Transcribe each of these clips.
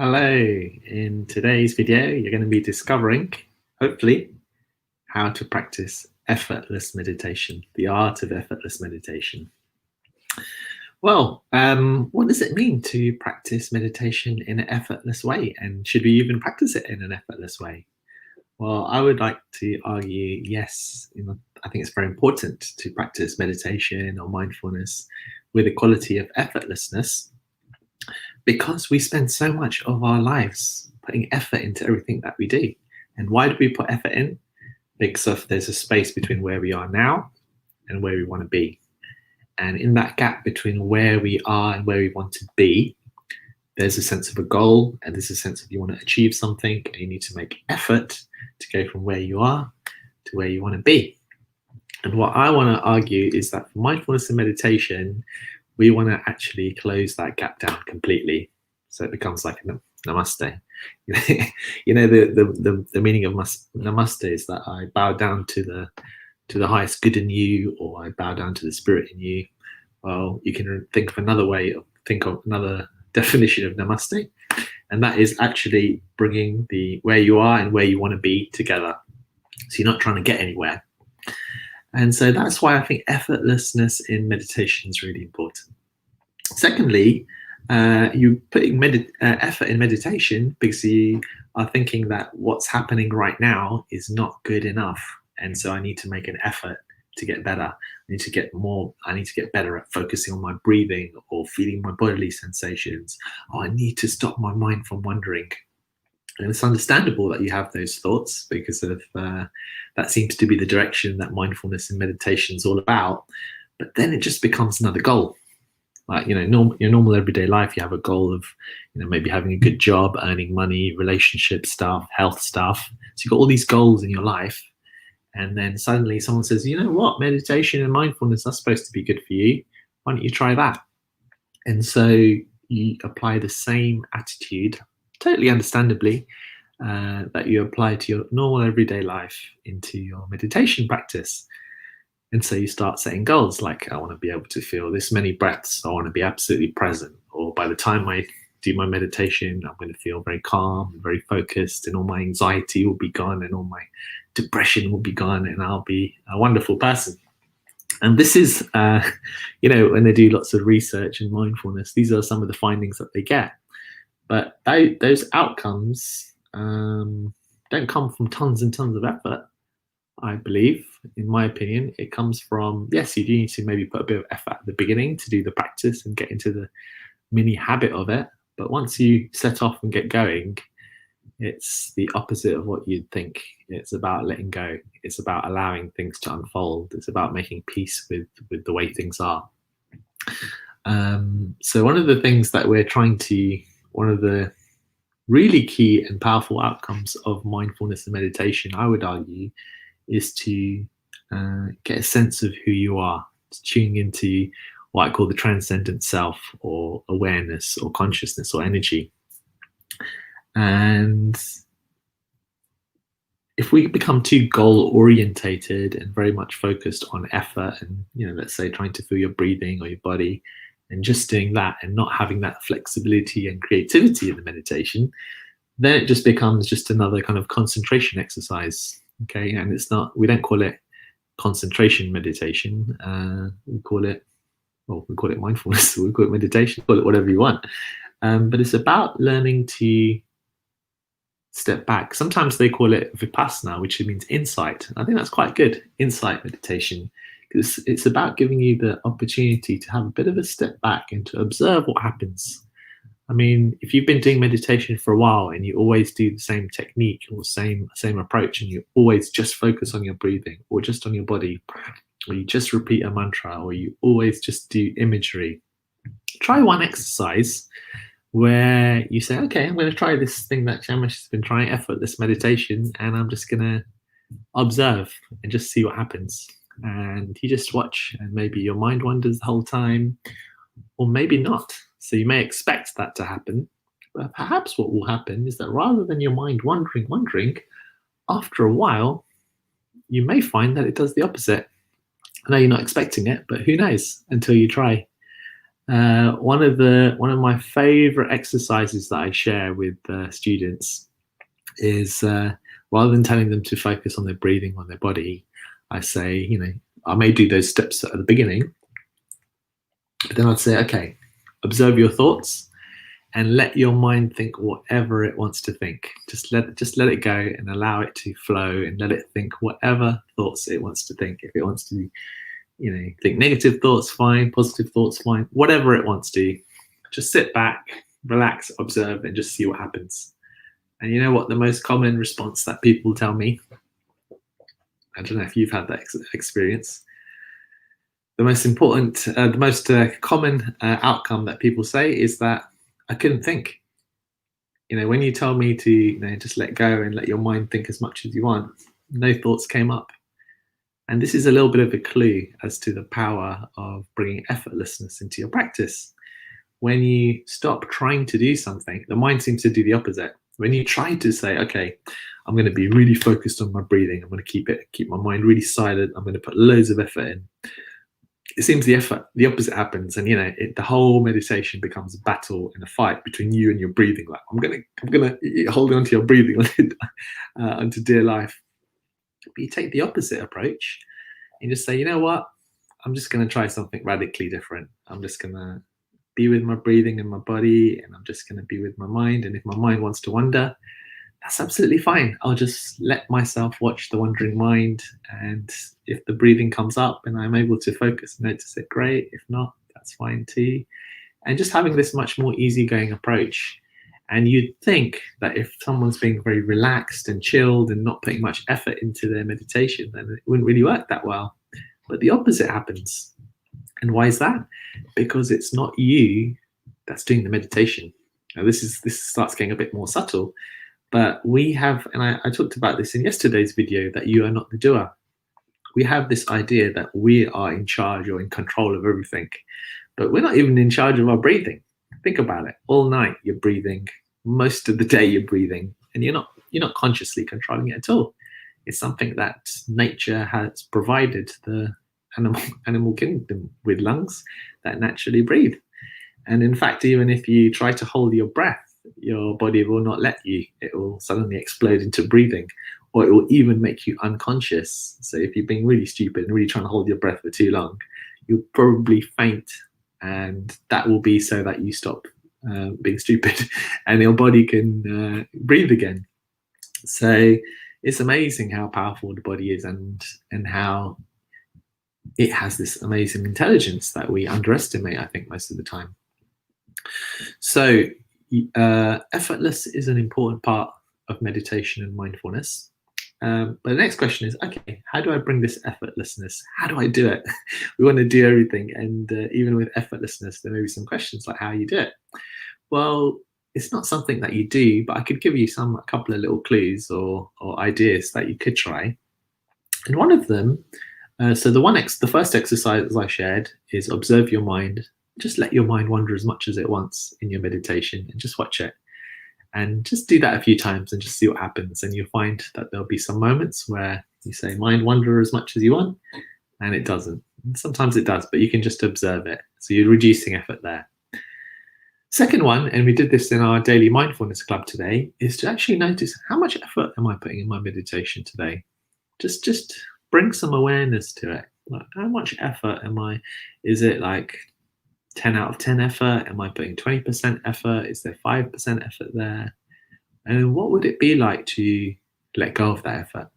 Hello, in today's video you're going to be discovering, hopefully, how to practice effortless meditation, the art of effortless meditation. Well, what does it mean to practice meditation in an effortless way, and should we even practice it in an effortless way? Well, I would like to argue, yes, I think it's very important to practice meditation or mindfulness with a quality of effortlessness because we spend so much of our lives putting effort into everything that we do. And why do we put effort in? Because there's a space between where we are now and where we want to be. And in that gap between where we are and where we want to be, there's a sense of a goal, and there's a sense of you want to achieve something, and you need to make effort to go from where you are to where you want to be. And what I want to argue is that for mindfulness and meditation, we want to actually close that gap down completely, so it becomes like a namaste. The meaning of namaste is that I bow down to the highest good in you, or I bow down to the spirit in you. Well, you can think of another definition of namaste, and that is actually bringing where you are and where you want to be together. So you're not trying to get anywhere. And so that's why I think effortlessness in meditation is really important. Secondly, you're putting effort in meditation because you are thinking that what's happening right now is not good enough. And so I need to make an effort to get better. I need to get better at focusing on my breathing or feeling my bodily sensations. I need to stop my mind from wandering. And it's understandable that you have those thoughts because of that seems to be the direction that mindfulness and meditation is all about. But then it just becomes another goal. Like, your normal everyday life, you have a goal of, maybe having a good job, earning money, relationship stuff, health stuff. So you've got all these goals in your life. And then suddenly someone says, you know what, meditation and mindfulness are supposed to be good for you. Why don't you try that? And so you apply the same attitude, totally understandably, that you apply to your normal everyday life into your meditation practice. And so you start setting goals like, I want to be able to feel this many breaths. I want to be absolutely present. Or by the time I do my meditation, I'm going to feel very calm, very focused, and all my anxiety will be gone, and all my depression will be gone, and I'll be a wonderful person. And this is, when they do lots of research in mindfulness, these are some of the findings that they get. But those outcomes don't come from tons and tons of effort, I believe. In my opinion, it comes from, yes, you do need to maybe put a bit of effort at the beginning to do the practice and get into the mini habit of it. But once you set off and get going, it's the opposite of what you'd think. It's about letting go. It's about allowing things to unfold. It's about making peace with the way things are. So one of the things that one of the really key and powerful outcomes of mindfulness and meditation, I would argue, is to get a sense of who you are. It's tuning into what I call the transcendent self, or awareness, or consciousness, or energy. And if we become too goal orientated and very much focused on effort and, let's say trying to feel your breathing or your body and just doing that and not having that flexibility and creativity in the meditation, then it just becomes just another kind of concentration exercise. Okay. And we don't call it concentration meditation. We call it mindfulness, we call it meditation, call it whatever you want. But it's about learning to step back. Sometimes they call it vipassana, which means insight. I think that's quite good, insight meditation, because it's about giving you the opportunity to have a bit of a step back and to observe what happens. I mean, if you've been doing meditation for a while and you always do the same technique or same approach, and you always just focus on your breathing or just on your body, or you just repeat a mantra, or you always just do imagery, try one exercise where you say, okay, I'm going to try this thing that Shamash has been trying, effortless meditation, and I'm just going to observe and just see what happens. And you just watch, and maybe your mind wanders the whole time, or maybe not. So you may expect that to happen, but perhaps what will happen is that rather than your mind wandering, after a while, you may find that it does the opposite. I know you're not expecting it, but who knows until you try. One of my favorite exercises that I share with students is, rather than telling them to focus on their breathing, on their body, I say, I may do those steps at the beginning, but then I'd say, okay, observe your thoughts and let your mind think whatever it wants to think. Just let it go and allow it to flow, and let it think whatever thoughts it wants to think. If it wants to, think negative thoughts, fine. Positive thoughts, fine. Whatever it wants to, just sit back, relax, observe, and just see what happens. And you know what the most common response that people tell me? I don't know if you've had that experience. The most common outcome that people say is that I couldn't think. When you tell me to, just let go and let your mind think as much as you want, no thoughts came up. And this is a little bit of a clue as to the power of bringing effortlessness into your practice. When you stop trying to do something, the mind seems to do the opposite. When you try to say, okay, I'm going to be really focused on my breathing, I'm going to keep my mind really silent, I'm going to put loads of effort in, it seems the opposite happens, and the whole meditation becomes a battle and a fight between you and your breathing. Like, I'm gonna hold on to your breathing onto dear life. But you take the opposite approach and just say, you know what? I'm just gonna try something radically different. I'm just gonna be with my breathing and my body, and I'm just gonna be with my mind. And if my mind wants to wander, that's absolutely fine. I'll just let myself watch the wandering mind, and if the breathing comes up and I'm able to focus and notice it, great. If not, that's fine too. And just having this much more easygoing approach. And you'd think that if someone's being very relaxed and chilled and not putting much effort into their meditation, then it wouldn't really work that well. But the opposite happens. And why is that? Because it's not you that's doing the meditation. Now this starts getting a bit more subtle. But we have, and I talked about this in yesterday's video, that you are not the doer. We have this idea that we are in charge or in control of everything, but we're not even in charge of our breathing. Think about it. All night you're breathing. Most of the day you're breathing, and you're not consciously controlling it at all. It's something that nature has provided the animal kingdom with lungs that naturally breathe. And in fact, even if you try to hold your breath, your body will not let you. It will suddenly explode into breathing, or it will even make you unconscious. So if you're being really stupid and really trying to hold your breath for too long, you'll probably faint, and that will be so that you stop being stupid and your body can breathe again. So it's amazing how powerful the body is, and how it has this amazing intelligence that we underestimate, I think, most of the time. So effortless is an important part of meditation and mindfulness. But the next question is, okay, how do I bring this effortlessness? How do I do it? We want to do everything, and even with effortlessness, there may be some questions like how you do it. Well, it's not something that you do, but I could give you a couple of little clues or ideas that you could try. And one of them, the first exercise I shared is observe your mind. Just let your mind wander as much as it wants in your meditation, and just watch it. And just do that a few times and just see what happens. And you'll find that there'll be some moments where you say, mind wander as much as you want, and it doesn't. Sometimes it does, but you can just observe it. So you're reducing effort there. Second one, and we did this in our daily mindfulness club today, is to actually notice how much effort am I putting in my meditation today. Just bring some awareness to it. Like, how much effort is it like 10 out of 10 effort? Am I putting 20% effort? Is there 5% effort there? And what would it be like to let go of that effort?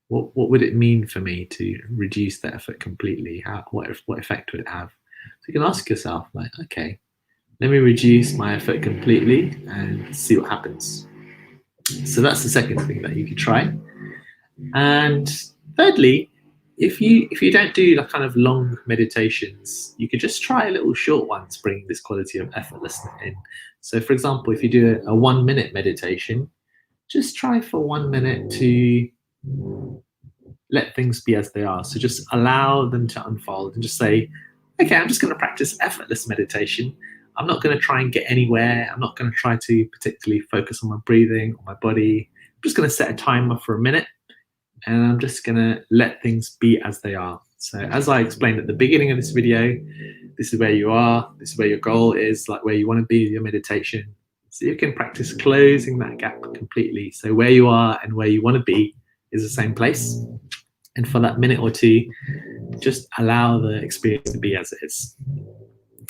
What would it mean for me to reduce the effort completely? What effect would it have? So you can ask yourself, like, okay, let me reduce my effort completely and see what happens. So that's the second thing that you could try. And thirdly, if you don't do like kind of long meditations, you could just try little short ones, bringing this quality of effortlessness in. So for example, if you do a 1 minute meditation, just try for 1 minute to let things be as they are. So just allow them to unfold and just say, okay, I'm just going to practice effortless meditation. I'm not going to try and get anywhere. I'm not going to try to particularly focus on my breathing or my body. I'm just going to set a timer for a minute, and I'm just going to let things be as they are. So as I explained at the beginning of this video, this is where you are, this is where your goal is, like where you want to be with your meditation. So you can practice closing that gap completely. So where you are and where you want to be is the same place. And for that minute or two, just allow the experience to be as it is.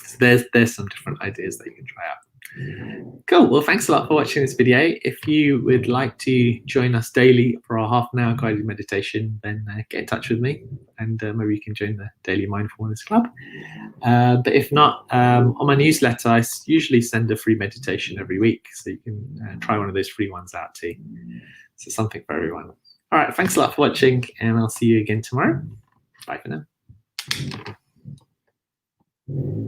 So there's some different ideas that you can try out. Cool. Well, thanks a lot for watching this video. If you would like to join us daily for our half-an-hour guided meditation, then get in touch with me, and maybe you can join the Daily Mindfulness Club. But if not, on my newsletter, I usually send a free meditation every week, so you can try one of those free ones out too. So something for everyone. All right. Thanks a lot for watching, and I'll see you again tomorrow. Bye for now.